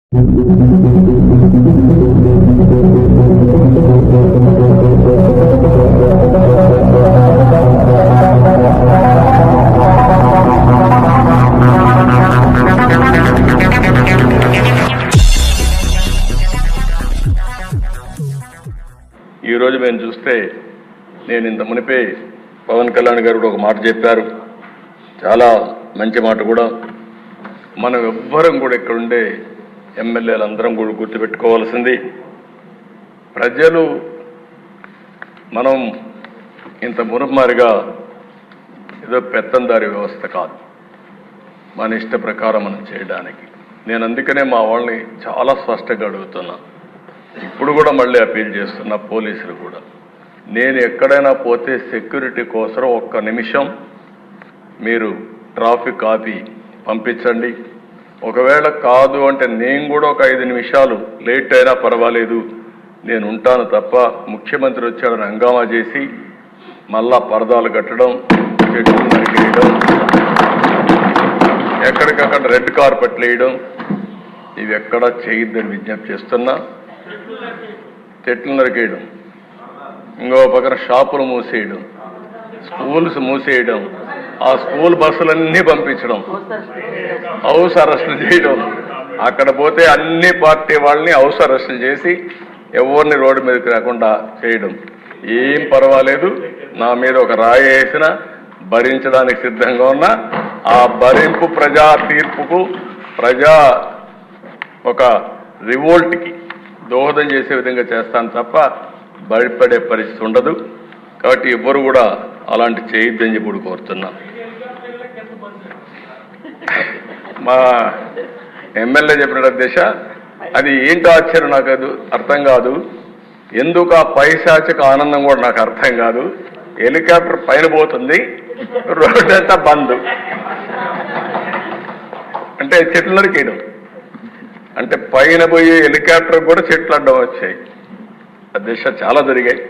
ఈ రోజు మేము చూస్తే నేను ఇంత మునిపే పవన్ కళ్యాణ్ గారు ఒక మాట చెప్పారు, చాలా మంచి మాట కూడా. మనం ఎవ్వరం కూడా ఇక్కడ ఉండే ఎమ్మెల్యేలు అందరం కూడా గుర్తుపెట్టుకోవాల్సింది, ప్రజలు మనం ఇంత మురుమారిగా ఏదో పెత్తందారి వ్యవస్థ కాదు, మన ఇష్ట ప్రకారం మనం చేయడానికి. నేను అందుకనే మా వాళ్ళని చాలా స్పష్టంగా అడుగుతున్నా, ఇప్పుడు కూడా మళ్ళీ అపీల్ చేస్తున్నా పోలీసులు కూడా, నేను ఎక్కడైనా పోతే సెక్యూరిటీ కోసం ఒక్క నిమిషం మీరు ట్రాఫిక్ ఆపి పంపించండి. ఒకవేళ కాదు అంటే నేను కూడా ఒక 5 నిమిషాలు లేట్ అయినా పర్వాలేదు, నేను ఉంటాను తప్ప ముఖ్యమంత్రి వచ్చాడని హంగామా చేసి మళ్ళా పరదాలు కట్టడం, చెట్లు నరికేయడం, ఎక్కడికక్కడ రెడ్ కార్పెట్లు వేయడం, ఇవి ఎక్కడా చేయొద్దని విజ్ఞప్తి చేస్తున్నా. చెట్లు నరికేయడం, ఇంకో పక్కన షాపులు మూసేయడం, స్కూల్స్ మూసేయడం, ఆ స్కూల్ బస్సులన్నీ పంపించడం, హౌస్ అరెస్టులు చేయడం, అక్కడ పోతే అన్ని పార్టీ వాళ్ళని హౌస్ అరెస్టులు చేసి ఎవరిని రోడ్డు మీదకి రాకుండా చేయడం. ఏం పర్వాలేదు, నా మీద ఒక రాయి వేసినా భరించడానికి సిద్ధంగా ఉన్నా. ఆ భరింపు ప్రజా తీర్పుకు, ప్రజా ఒక రివోల్ట్కి దోహదం చేసే విధంగా చేస్తాను తప్ప భయపడే పరిస్థితి ఉండదు. కాబట్టి ఎవ్వరు కూడా అలాంటి చేయొద్దని చెప్పి కోరుతున్నా. మా ఎమ్మెల్యే చెప్పిన దిశ అది ఏంటో ఆశ్చర్యం, నాకు అది అర్థం కాదు. ఎందుకు ఆ పైశాచిక ఆనందం కూడా నాకు అర్థం కాదు. హెలికాప్టర్ పైన పోతుంది, రోడ్డు అంతా బంద్, అంటే చెట్లు నరికేయడం, అంటే పైన పోయి హెలికాప్టర్ కూడా చెట్లు అడ్డం వచ్చాయి. ఆ దిశ చాలా జరిగాయి.